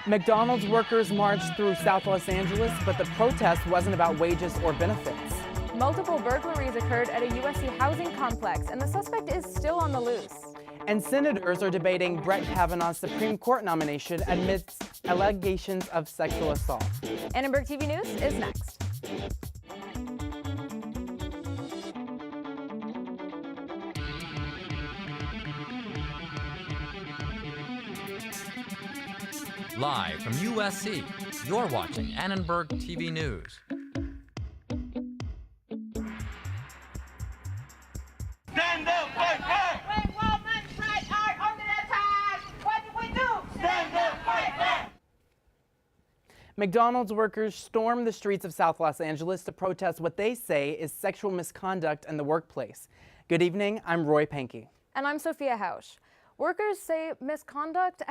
McDonald's workers marched through South Los Angeles, but the protest wasn't about wages or benefits. Multiple burglaries occurred at a USC housing complex, and the suspect is still on the loose. And senators are debating Brett Kavanaugh's Supreme Court nomination amidst allegations of sexual assault. Annenberg TV News is next. Live from USC, you're watching Annenberg TV News. Stand up, fight back! When women's rights are under attack, what do we do? Stand up, fight back! McDonald's workers stormed the streets of South Los Angeles to protest what they say is sexual misconduct in the workplace. Good evening, I'm Roy Pankey. And I'm Sophia Hausch. Workers say McDonald's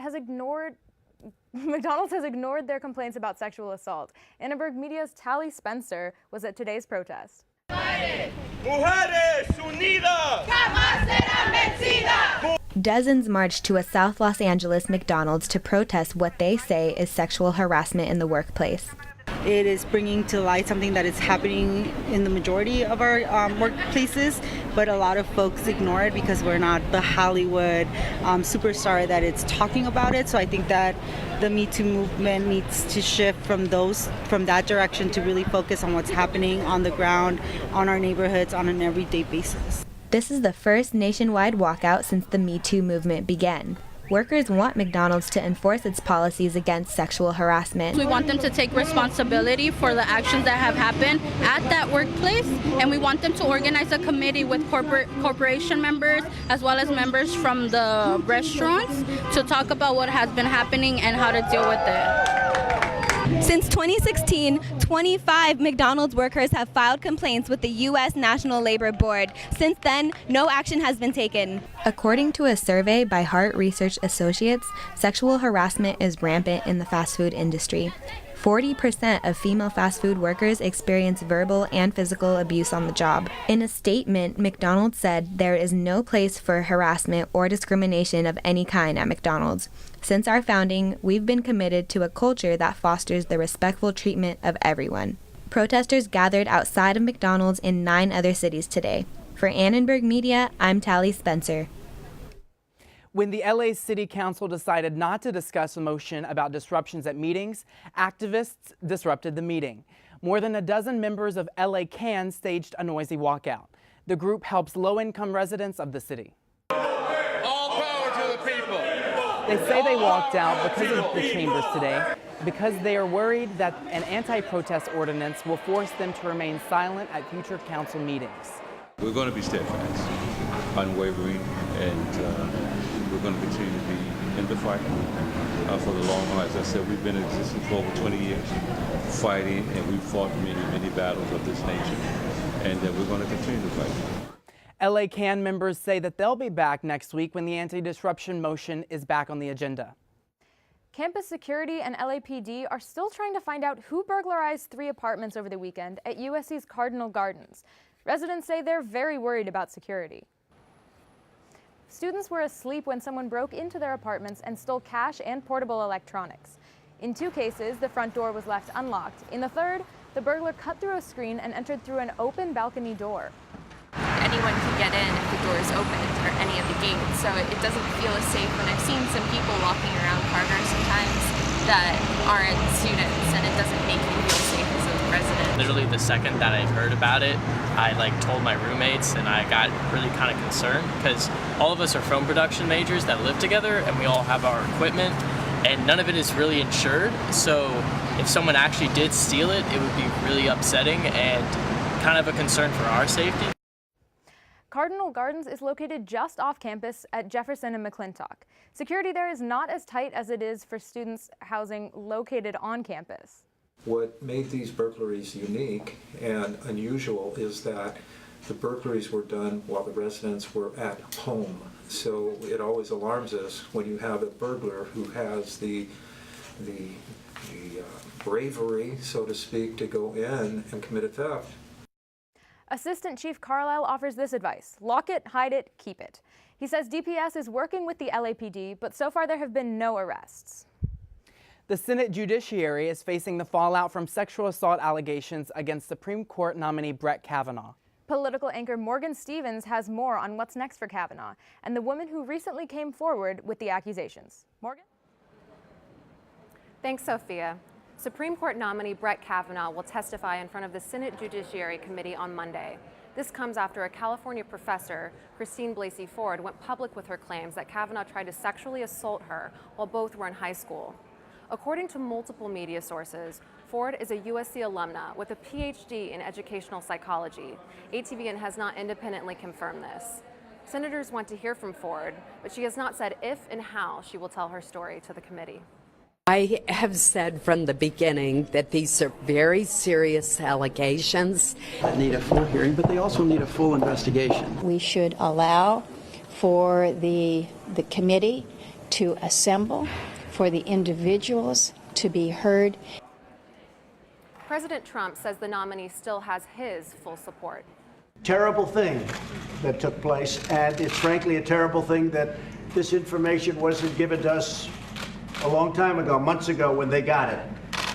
has ignored their complaints about sexual assault. Annenberg Media's Tally Spencer was at today's protest. Mujeres unidas! Jamás serán vencidas! Dozens marched to a South Los Angeles McDonald's to protest what they say is sexual harassment in the workplace. It is bringing to light something that is happening in the majority of our workplaces, but a lot of folks ignore it because we're not the Hollywood superstar that it's talking about it. So I think that the Me Too movement needs to shift from that direction to really focus on what's happening on the ground, on our neighborhoods, on an everyday basis. This is the first nationwide walkout since the Me Too movement began. Workers want McDonald's to enforce its policies against sexual harassment. We want them to take responsibility for the actions that have happened at that workplace, and we want them to organize a committee with corporation members as well as members from the restaurants to talk about what has been happening and how to deal with it. Since 2016, 25 McDonald's workers have filed complaints with the U.S. National Labor Board. Since then, no action has been taken. According to a survey by Hart Research Associates, sexual harassment is rampant in the fast food industry. 40% of female fast food workers experience verbal and physical abuse on the job. In a statement, McDonald's said there is no place for harassment or discrimination of any kind at McDonald's. Since our founding, we've been committed to a culture that fosters the respectful treatment of everyone. Protesters gathered outside of McDonald's in 9 other cities today. For Annenberg Media, I'm Tally Spencer. When the LA City Council decided not to discuss a motion about disruptions at meetings, activists disrupted the meeting. More than a dozen members of LA CAN staged a noisy walkout. The group helps low-income residents of the city. All power to the people! They say they walked out because of the chambers today, because they are worried that an anti-protest ordinance will force them to remain silent at future council meetings. We're going to be steadfast, unwavering, and we're going to continue to be in the fight for the long haul. As I said, we've been in existence for over 20 years, fighting, and we've fought many battles of this nature, and we're going to continue to fight. LA CAN members say that they'll be back next week when the anti-disruption motion is back on the agenda. Campus security and LAPD are still trying to find out who burglarized 3 apartments over the weekend at USC's Cardinal Gardens. Residents say they're very worried about security. Students were asleep when someone broke into their apartments and stole cash and portable electronics. In 2 cases, the front door was left unlocked. In the third, the burglar cut through a screen and entered through an open balcony door. Anyone can get in if the door is opened or any of the gates, so it doesn't feel as safe. And I've seen some people walking around Carter sometimes that aren't students, and it doesn't make you feel safe as a resident. Literally the second that I heard about it, I told my roommates, and I got really kind of concerned because all of us are film production majors that live together, and we all have our equipment, and none of it is really insured. So if someone actually did steal it, it would be really upsetting and kind of a concern for our safety. Cardinal Gardens is located just off campus at Jefferson and McClintock. Security there is not as tight as it is for students housing located on campus. What made these burglaries unique and unusual is that the burglaries were done while the residents were at home. So it always alarms us when you have a burglar who has the bravery, so to speak, to go in and commit a theft. Assistant Chief Carlisle offers this advice: lock it, hide it, keep it. He says DPS is working with the LAPD, but so far there have been no arrests. The Senate Judiciary is facing the fallout from sexual assault allegations against Supreme Court nominee Brett Kavanaugh. Political anchor Morgan Stevens has more on what's next for Kavanaugh and the woman who recently came forward with the accusations. Morgan? Thanks, Sophia. Supreme Court nominee Brett Kavanaugh will testify in front of the Senate Judiciary Committee on Monday. This comes after a California professor, Christine Blasey Ford, went public with her claims that Kavanaugh tried to sexually assault her while both were in high school. According to multiple media sources, Ford is a USC alumna with a PhD in educational psychology. ATVN has not independently confirmed this. Senators want to hear from Ford, but she has not said if and how she will tell her story to the committee. I have said from the beginning that these are very serious allegations. That need a full hearing, but they also need a full investigation. We should allow for the committee to assemble, for the individuals to be heard. President Trump says the nominee still has his full support. Terrible thing that took place, and it's frankly a terrible thing that this information wasn't given to us a long time ago, months ago, when they got it.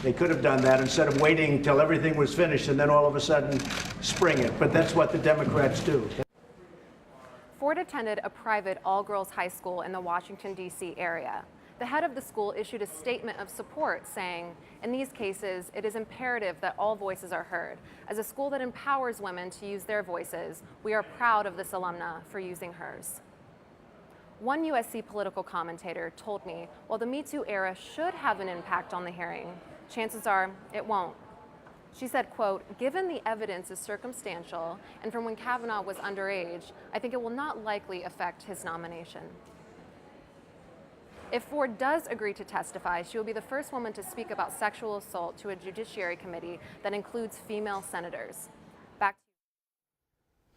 They could have done that instead of waiting until everything was finished and then all of a sudden spring it. But that's what the Democrats do. Ford attended a private all-girls high school in the Washington, D.C. area. The head of the school issued a statement of support saying, in these cases, it is imperative that all voices are heard. As a school that empowers women to use their voices, we are proud of this alumna for using hers. One USC political commentator told me, while the Me Too era should have an impact on the hearing, chances are it won't. She said, quote, given the evidence is circumstantial and from when Kavanaugh was underage, I think it will not likely affect his nomination. If Ford does agree to testify, she will be the first woman to speak about sexual assault to a judiciary committee that includes female senators. Back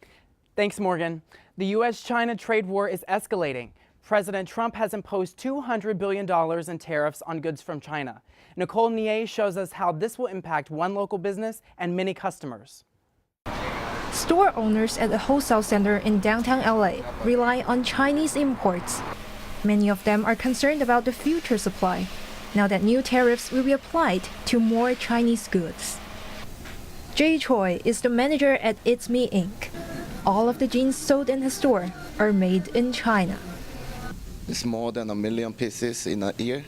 to Thanks, Morgan. The U.S.-China trade war is escalating. President Trump has imposed $200 billion in tariffs on goods from China. Nicole Nie shows us how this will impact one local business and many customers. Store owners at a wholesale center in downtown LA rely on Chinese imports. Many of them are concerned about the future supply, now that new tariffs will be applied to more Chinese goods. Jay Choi is the manager at It's Me Inc. All of the jeans sold in his store are made in China. It's more than 1 million pieces in a year.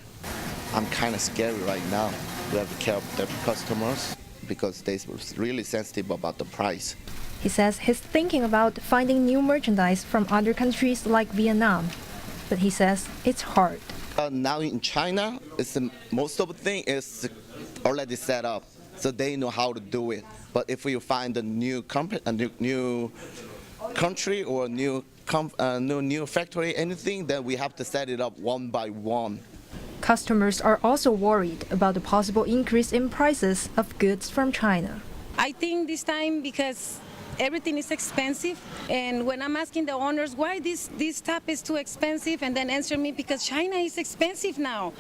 I'm kind of scared right now. We have to care of the customers because they're really sensitive about the price. He says he's thinking about finding new merchandise from other countries like Vietnam, but he says it's hard. Now in China, most of the thing is already set up, so they know how to do it. But if you find a new country or new factory, anything, then we have to set it up one by one. Customers are also worried about the possible increase in prices of goods from China. I think this time because everything is expensive, and when I'm asking the owners why this stuff is too expensive, and then answer me because China is expensive now.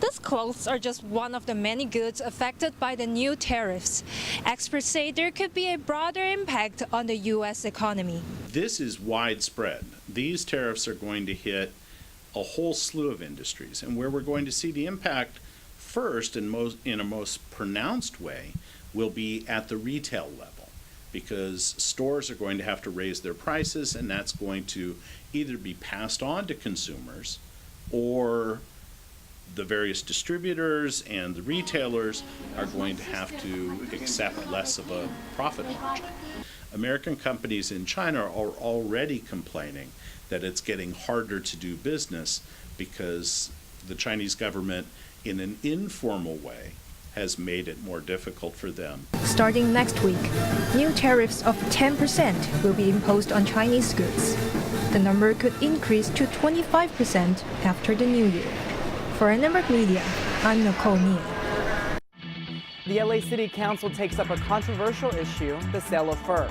These clothes are just one of the many goods affected by the new tariffs. Experts say there could be a broader impact on the U.S. economy. This is widespread. These tariffs are going to hit a whole slew of industries, and where we're going to see the impact first and in a most pronounced way will be at the retail level, because stores are going to have to raise their prices, and that's going to either be passed on to consumers or the various distributors and the retailers are going to have to accept less of a profit margin. American companies in China are already complaining that it's getting harder to do business because the Chinese government, in an informal way, has made it more difficult for them. Starting next week, new tariffs of 10% will be imposed on Chinese goods. The number could increase to 25% after the new year. For Annenberg Media, I'm Nicole Nie. The LA City Council takes up a controversial issue, the sale of fur.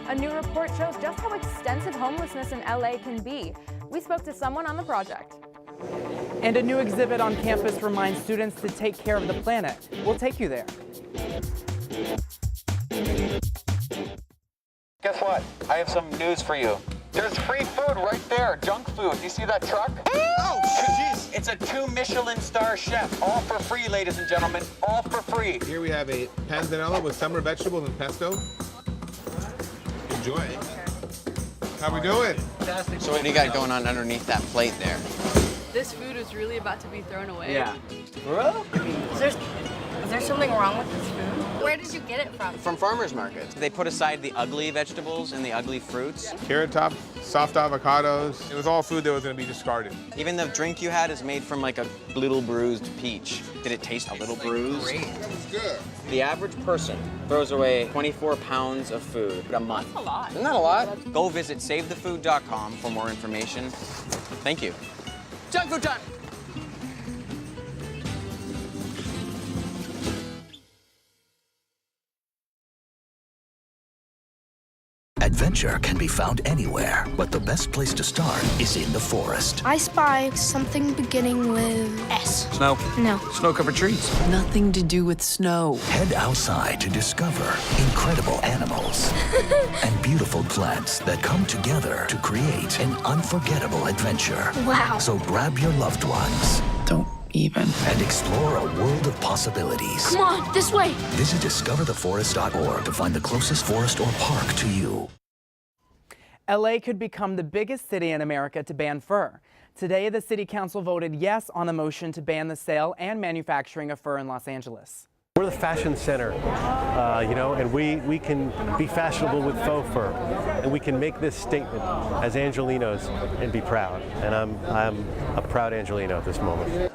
A new report shows just how extensive homelessness in LA can be. We spoke to someone on the project. And a new exhibit on campus reminds students to take care of the planet. We'll take you there. Guess what? I have some news for you. There's free food right there, junk food. You see that truck? Oh, jeez. It's a 2 Michelin star chef. All for free, ladies and gentlemen. All for free. Here we have a panzanella with summer vegetables and pesto. Enjoy. How we doing? Fantastic. So what do you got going on underneath that plate there? This food is really about to be thrown away. Yeah. Bro? Is there something wrong with this food? Where did you get it from? From farmers markets. They put aside the ugly vegetables and the ugly fruits. Carrot top, soft avocados. It was all food that was going to be discarded. Even the drink you had is made from like a little bruised peach. Did it taste a little bruised? Great. It's good. The average person throws away 24 pounds of food a month. That's a lot. Isn't that a lot? Go visit SaveTheFood.com for more information. Thank you. Junk food time! Adventure can be found anywhere, but the best place to start is in the forest. I spy something beginning with S. Snow? No. Snow-covered trees. Nothing to do with snow. Head outside to discover incredible animals and beautiful plants that come together to create an unforgettable adventure. Wow. So grab your loved ones. Don't even. And explore a world of possibilities. Come on, this way. Visit discovertheforest.org to find the closest forest or park to you. LA could become the biggest city in America to ban fur. Today, the City Council voted yes on a motion to ban the sale and manufacturing of fur in Los Angeles. We're the fashion center, and we can be fashionable with faux fur, and we can make this statement as Angelinos and be proud. And I'm a proud Angelino at this moment.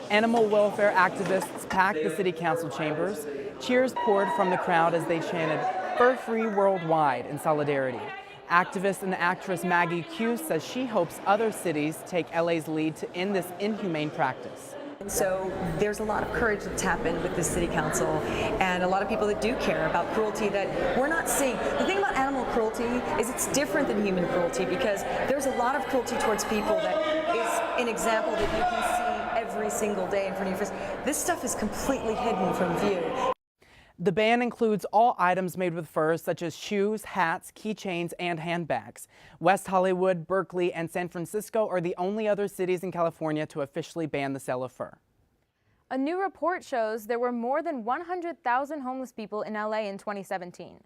Animal welfare activists packed the City Council chambers. Cheers poured from the crowd as they chanted, "Fur free worldwide" in solidarity. Activist and actress Maggie Q says she hopes other cities take LA's lead to end this inhumane practice. So there's a lot of courage that's happened with the City Council and a lot of people that do care about cruelty that we're not seeing. The thing about animal cruelty is it's different than human cruelty because there's a lot of cruelty towards people that is an example that you can see every single day in front of your face. This stuff is completely hidden from view. The ban includes all items made with fur, such as shoes, hats, keychains, and handbags. West Hollywood, Berkeley, and San Francisco are the only other cities in California to officially ban the sale of fur. A new report shows there were more than 100,000 homeless people in LA in 2017.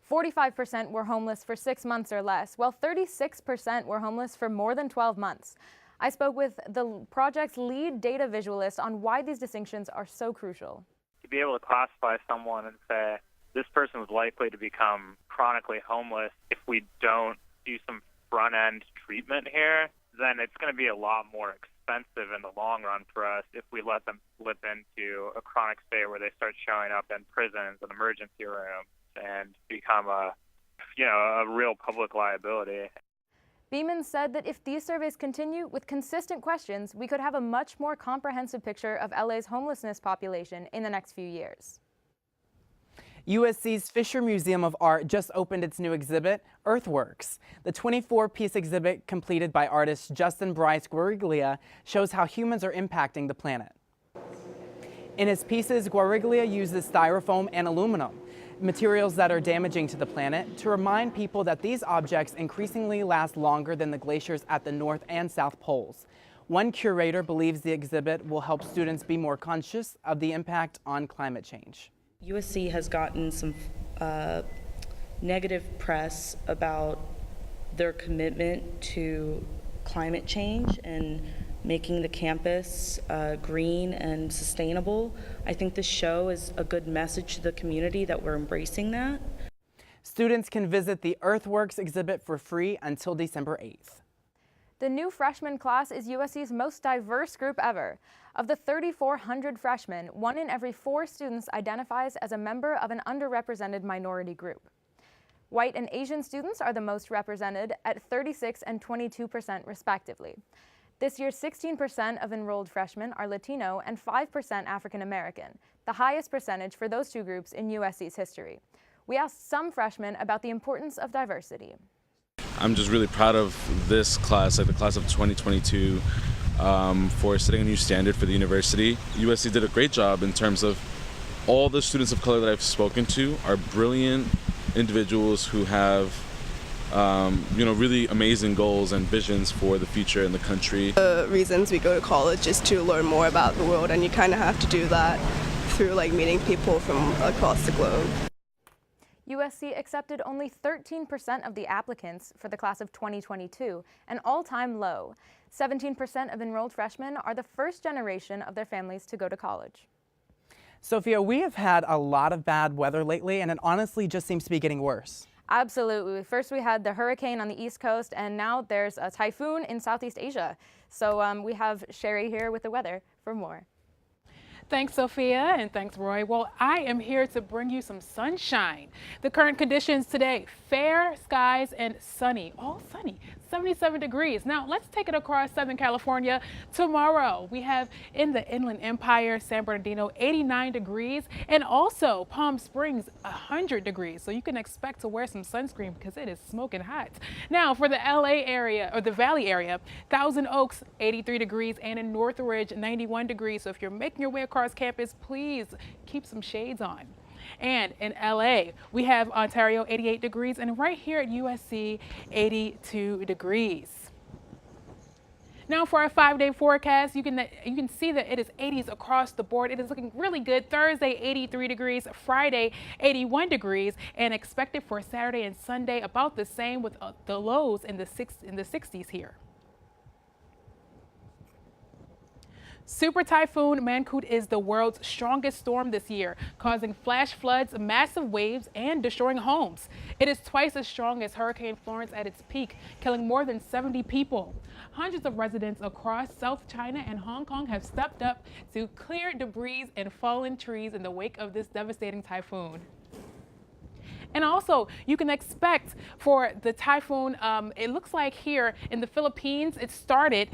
45% were homeless for 6 months or less, while 36% were homeless for more than 12 months. I spoke with the project's lead data visualist on why these distinctions are so crucial. To be able to classify someone and say, this person was likely to become chronically homeless if we don't do some front-end treatment here, then it's going to be a lot more expensive in the long run for us if we let them slip into a chronic state where they start showing up in prisons and emergency rooms and become a real public liability. Beeman said that if these surveys continue with consistent questions, we could have a much more comprehensive picture of LA's homelessness population in the next few years. USC's Fisher Museum of Art just opened its new exhibit, Earthworks. The 24-piece exhibit, completed by artist Justin Bryce Guariglia, shows how humans are impacting the planet. In his pieces, Guariglia uses styrofoam and aluminum, materials that are damaging to the planet, to remind people that these objects increasingly last longer than the glaciers at the North and South Poles. One curator believes the exhibit will help students be more conscious of the impact on climate change. USC has gotten some negative press about their commitment to climate change and making the campus green and sustainable. I think this show is a good message to the community that we're embracing that. Students can visit the Earthworks exhibit for free until December 8th. The new freshman class is USC's most diverse group ever. Of the 3,400 freshmen, 1 in every 4 students identifies as a member of an underrepresented minority group. White and Asian students are the most represented at 36% and 22% respectively. This year, 16% of enrolled freshmen are Latino and 5% African American, the highest percentage for those two groups in USC's history. We asked some freshmen about the importance of diversity. I'm just really proud of this class, like the class of 2022, for setting a new standard for the university. USC did a great job in terms of all the students of color that I've spoken to are brilliant individuals who have really amazing goals and visions for the future in the country. The reasons we go to college is to learn more about the world, and you kind of have to do that through meeting people from across the globe. USC accepted only 13% of the applicants for the class of 2022, an all-time low. 17% of enrolled freshmen are the first generation of their families to go to college. Sophia, we have had a lot of bad weather lately, and it honestly just seems to be getting worse. Absolutely. First we had the hurricane on the East Coast, and now there's a typhoon in Southeast Asia. So we have Sherry here with the weather for more. Thanks, Sophia, and thanks, Roy. Well, I am here to bring you some sunshine. The current conditions today, fair skies and sunny, all sunny, 77 degrees. Now, let's take it across Southern California. Tomorrow, we have in the Inland Empire, San Bernardino, 89 degrees, and also Palm Springs, 100 degrees. So you can expect to wear some sunscreen because it is smoking hot. Now, for the LA area, or the Valley area, Thousand Oaks, 83 degrees, and in Northridge, 91 degrees. So if you're making your way across campus, please keep some shades on. And in LA, we have Ontario, 88 degrees, and right here at USC, 82 degrees. Now for our 5-day forecast, you can see that it is 80s across the board. It is looking really good. Thursday, 83 degrees, Friday, 81 degrees, and expected for Saturday and Sunday about the same with the lows in the 60s here. Super Typhoon Mangkhut is the world's strongest storm this year, causing flash floods, massive waves, and destroying homes. It is twice as strong as Hurricane Florence at its peak, killing more than 70 people. Hundreds of residents across South China and Hong Kong have stepped up to clear debris and fallen trees in the wake of this devastating typhoon. And also, you can expect for the typhoon, it looks like here in the Philippines, it started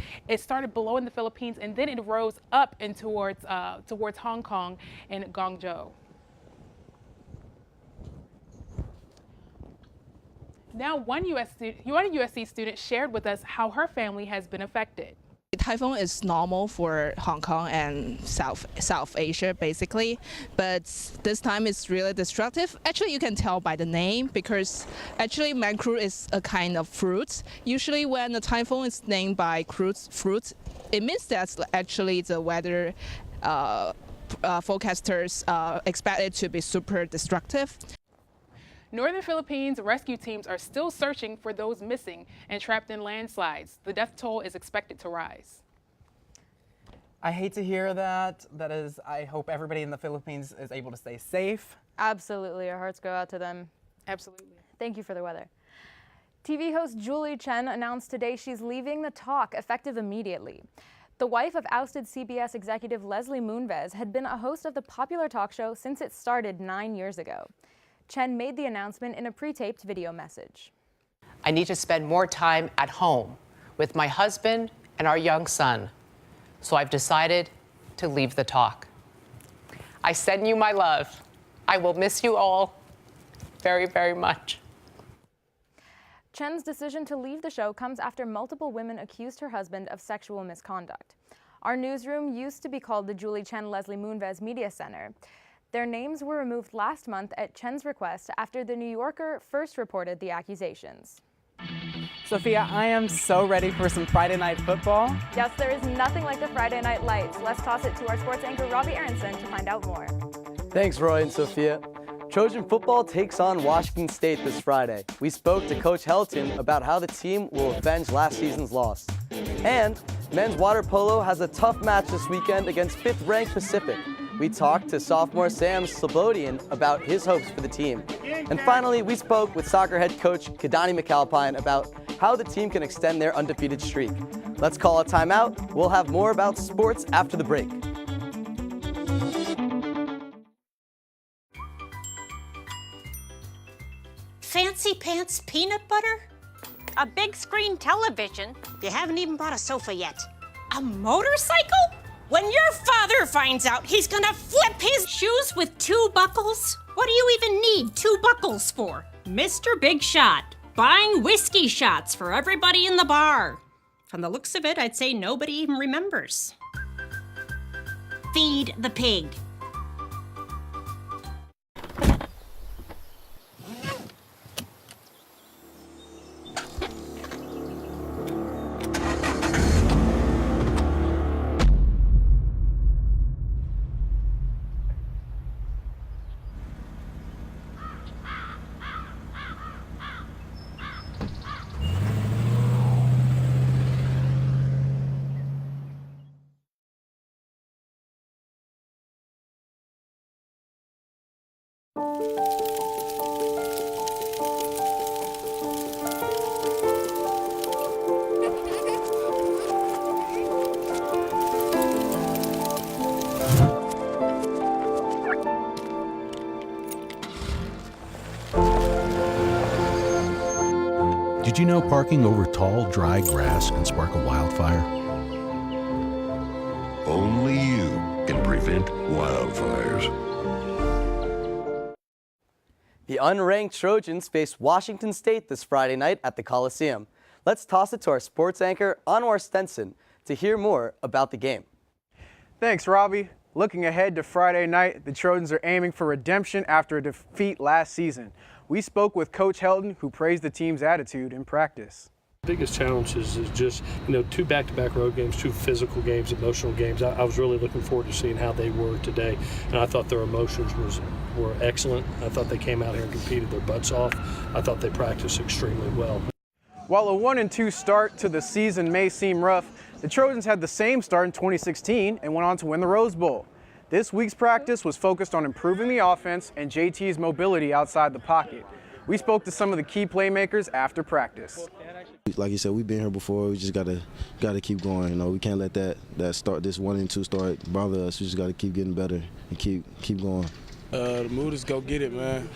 below in the Philippines, and then it rose up and towards Hong Kong and Guangzhou. Now, one USC student shared with us how her family has been affected. Typhoon is normal for Hong Kong and South Asia basically, but this time it's really destructive. Actually, you can tell by the name because actually Mangkhut is a kind of fruit. Usually when a typhoon is named by fruit, it means that's actually the weather forecasters expect it to be super destructive. Northern Philippines rescue teams are still searching for those missing and trapped in landslides. The death toll is expected to rise. I hate to hear that. That is, I hope everybody in the Philippines is able to stay safe. Absolutely. Our hearts go out to them. Absolutely. Thank you for the weather. TV host Julie Chen announced today she's leaving The Talk effective immediately. The wife of ousted CBS executive Leslie Moonves had been a host of the popular talk show since it started 9 years ago. Chen made the announcement in a pre-taped video message. I need to spend more time at home with my husband and our young son, so I've decided to leave The Talk. I send you my love. I will miss you all very, very much. Chen's decision to leave the show comes after multiple women accused her husband of sexual misconduct. Our newsroom used to be called the Julie Chen Leslie Moonves Media Center. Their names were removed last month at Chen's request after The New Yorker first reported the accusations. Sophia, I am so ready for some Friday night football. Yes, there is nothing like the Friday night lights. Let's toss it to our sports anchor, Robbie Aronson, to find out more. Thanks, Roy and Sophia. Trojan football takes on Washington State this Friday. We spoke to Coach Helton about how the team will avenge last season's loss. And men's water polo has a tough match this weekend against 5th-ranked Pacific. We talked to sophomore Sam Slobodian about his hopes for the team. And finally, we spoke with soccer head coach Kadani McAlpine about how the team can extend their undefeated streak. Let's call a timeout. We'll have more about sports after the break. Fancy pants peanut butter? A big screen television? You haven't even bought a sofa yet. A motorcycle? When your father finds out, he's gonna flip his shoes with 2 buckles? What do you even need 2 buckles for? Mr. Big Shot, buying whiskey shots for everybody in the bar. From the looks of it, I'd say nobody even remembers. Feed the pig. Did you know parking over tall, dry grass can spark a wildfire? Only you can prevent wildfires. The unranked Trojans face Washington State this Friday night at the Coliseum. Let's toss it to our sports anchor, Anwar Stenson, to hear more about the game. Thanks, Robbie. Looking ahead to Friday night, the Trojans are aiming for redemption after a defeat last season. We spoke with Coach Helton, who praised the team's attitude in practice. The biggest challenge is just, two back-to-back road games, two physical games, emotional games. I was really looking forward to seeing how they were today, and I thought their emotions were excellent. I thought they came out here and competed their butts off. I thought they practiced extremely well. While a 1-2 start to the season may seem rough, the Trojans had the same start in 2016 and went on to win the Rose Bowl. This week's practice was focused on improving the offense and JT's mobility outside the pocket. We spoke to some of the key playmakers after practice. Like you said, we've been here before. We just gotta keep going. We can't let that start, this 1-2 start, bother us. We just gotta keep getting better and keep going. The mood is go get it, man.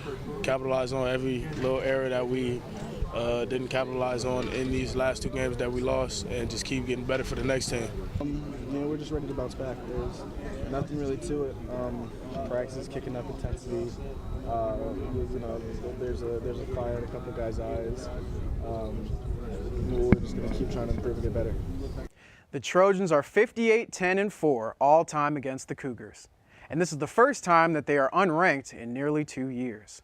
Capitalize on every little area that we didn't capitalize on in these last two games that we lost, and just keep getting better for the next team. We're just ready to bounce back. There's nothing really to it. Practice is kicking up intensity. There's a fire in a couple guys' eyes. We're just going to keep trying to improve and get better. The Trojans are 58-10-4 all time against the Cougars. And this is the first time that they are unranked in nearly 2 years.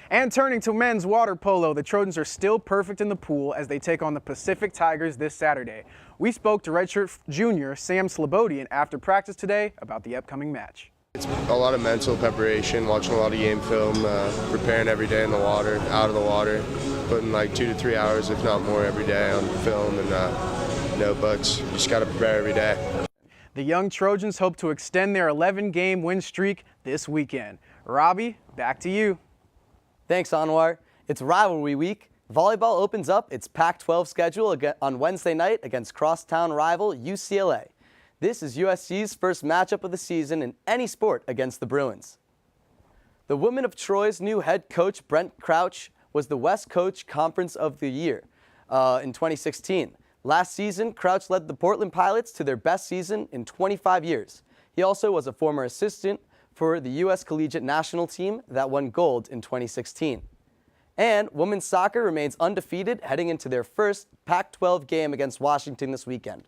And turning to men's water polo, the Trojans are still perfect in the pool as they take on the Pacific Tigers this Saturday. We spoke to redshirt junior Sam Slobodian after practice today about the upcoming match. It's a lot of mental preparation, watching a lot of game film, preparing every day in the water, out of the water, putting like 2 to 3 hours, if not more, every day on film and notebooks. You just got to prepare every day. The young Trojans hope to extend their 11-game win streak this weekend. Robbie, back to you. Thanks, Anwar. It's rivalry week. Volleyball opens up its Pac-12 schedule on Wednesday night against crosstown rival UCLA. This is USC's first matchup of the season in any sport against the Bruins. The Women of Troy's new head coach, Brent Crouch, was the West Coach Conference of the Year in 2016. Last season, Crouch led the Portland Pilots to their best season in 25 years. He also was a former assistant for the U.S. Collegiate National Team that won gold in 2016. And women's soccer remains undefeated heading into their first Pac-12 game against Washington this weekend.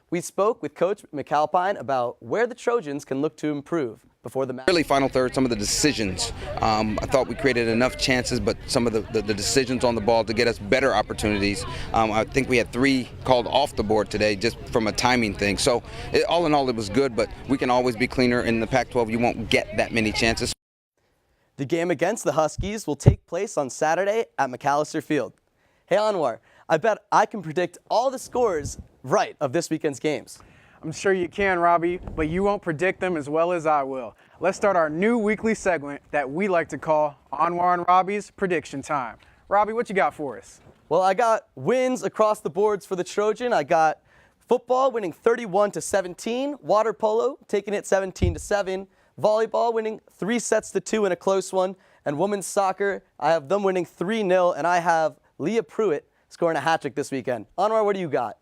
We spoke with Coach McAlpine about where the Trojans can look to improve before the match. Really, final third, some of the decisions. I thought we created enough chances, but some of the decisions on the ball to get us better opportunities. I think we had 3 called off the board today just from a timing thing. So all in all, it was good, but we can always be cleaner. In the Pac-12, you won't get that many chances. The game against the Huskies will take place on Saturday at McAllister Field. Hey, Anwar, I bet I can predict all the scores right of this weekend's games. I'm sure you can, Robbie, but you won't predict them as well as I will. Let's start our new weekly segment that we like to call Anwar and Robbie's Prediction Time. Robbie, what you got for us? Well, I got wins across the boards for the Trojan. I got football winning 31-17, water polo taking it 17-7, volleyball winning 3-2 in a close one, and women's soccer, I have them winning 3-0, and I have Leah Pruitt scoring a hat-trick this weekend. Anwar, what do you got?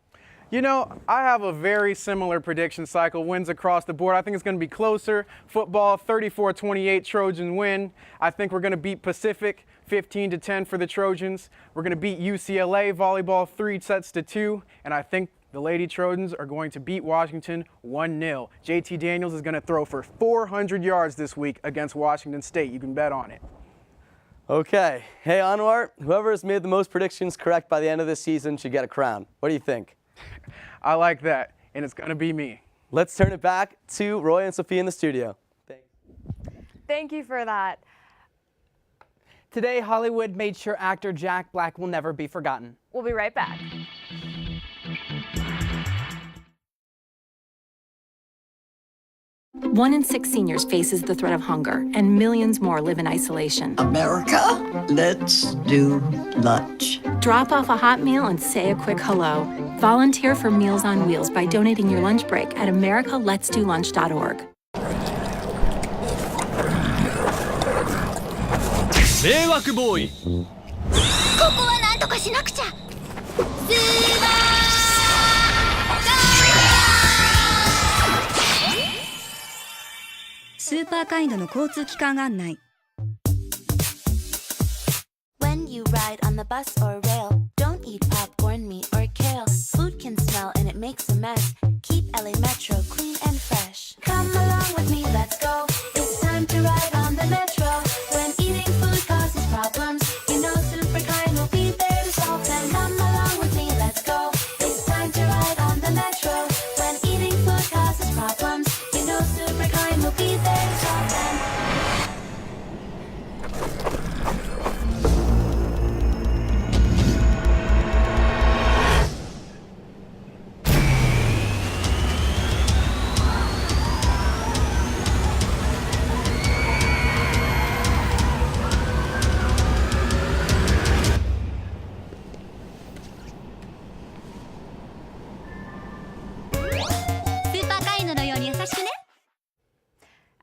You know, I have a very similar prediction cycle, wins across the board. I think it's going to be closer. Football, 34-28 Trojan win. I think we're going to beat Pacific, 15-10 for the Trojans. We're going to beat UCLA, volleyball, 3-2, and I think the Lady Trojans are going to beat Washington 1-0. JT Daniels is going to throw for 400 yards this week against Washington State. You can bet on it. Okay. Hey, Anwar, whoever has made the most predictions correct by the end of this season should get a crown. What do you think? I like that, and it's going to be me. Let's turn it back to Roy and Sophia in the studio. Thanks. Thank you for that. Today, Hollywood made sure actor Jack Black will never be forgotten. We'll be right back. 1 in 6 seniors faces the threat of hunger, and millions more live in isolation. America, let's do lunch. Drop off a hot meal and say a quick hello. Volunteer for Meals on Wheels by donating your lunch break at americaletsdolunch.org. 迷惑ボーイ。ここは何とかしなくちゃ。スーパーカインドの交通機関案内。 When you ride on the bus or rail, don't eat popcorn, meat, or kale. Food can smell and it makes a mess. Keep LA Metro clean and fresh. Come along with me, let's go. It's time to ride on the Metro. When eating food causes problems, you know Superkind will be there to solve them. Come along with me, let's go. It's time to ride on the Metro. When eating food causes problems, you know Superkind will be there to solve them.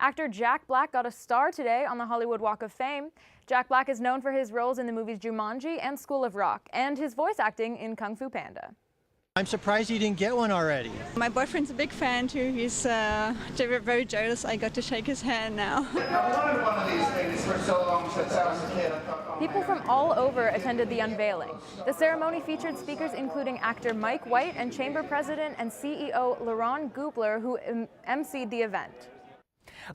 Actor Jack Black got a star today on the Hollywood Walk of Fame. Jack Black is known for his roles in the movies Jumanji and School of Rock, and his voice acting in Kung Fu Panda. I'm surprised you didn't get one already. My boyfriend's a big fan too. He's very jealous. I got to shake his hand now. I've wanted one of these things for so long since I was a kid. People from all over attended the unveiling. The ceremony featured speakers including actor Mike White and Chamber President and CEO Laurent Gubler, who emceed the event.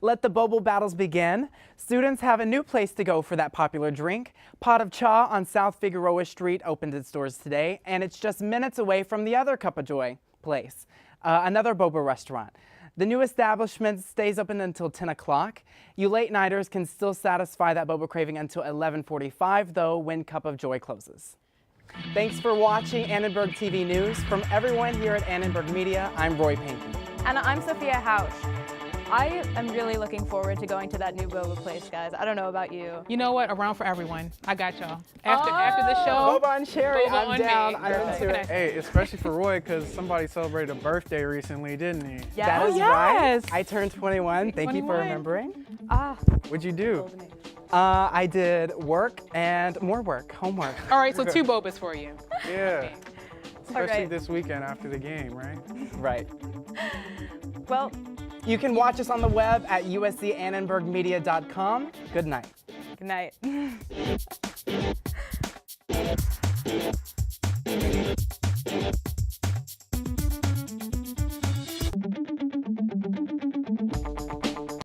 Let the boba battles begin. Students have a new place to go for that popular drink. Pot of Cha on South Figueroa Street opened its doors today, and it's just minutes away from the other Cup of Joy place, another boba restaurant. The new establishment stays open until 10 o'clock. You late-nighters can still satisfy that boba craving until 11:45, though, when Cup of Joy closes. Thanks for watching Annenberg TV News. From everyone here at Annenberg Media, I'm Roy Pinky. And I'm Sophia Hausch. I am really looking forward to going to that new boba place, guys. I don't know about you. You know what? Around for everyone. I got y'all. After the show, boba and cherry. boba I'm on down. me. I'm into it. Hey, especially for Roy, because somebody celebrated a birthday recently, didn't he? Yes. That is right. I turned 21. Thank you for 21. remembering. What'd you do? I did work and more work, homework. All right, so 2 bobas for you. Yeah. Especially right. this weekend after the game, right? Right. Well, you can watch us on the web at uscannenbergmedia.com. Good night. good night.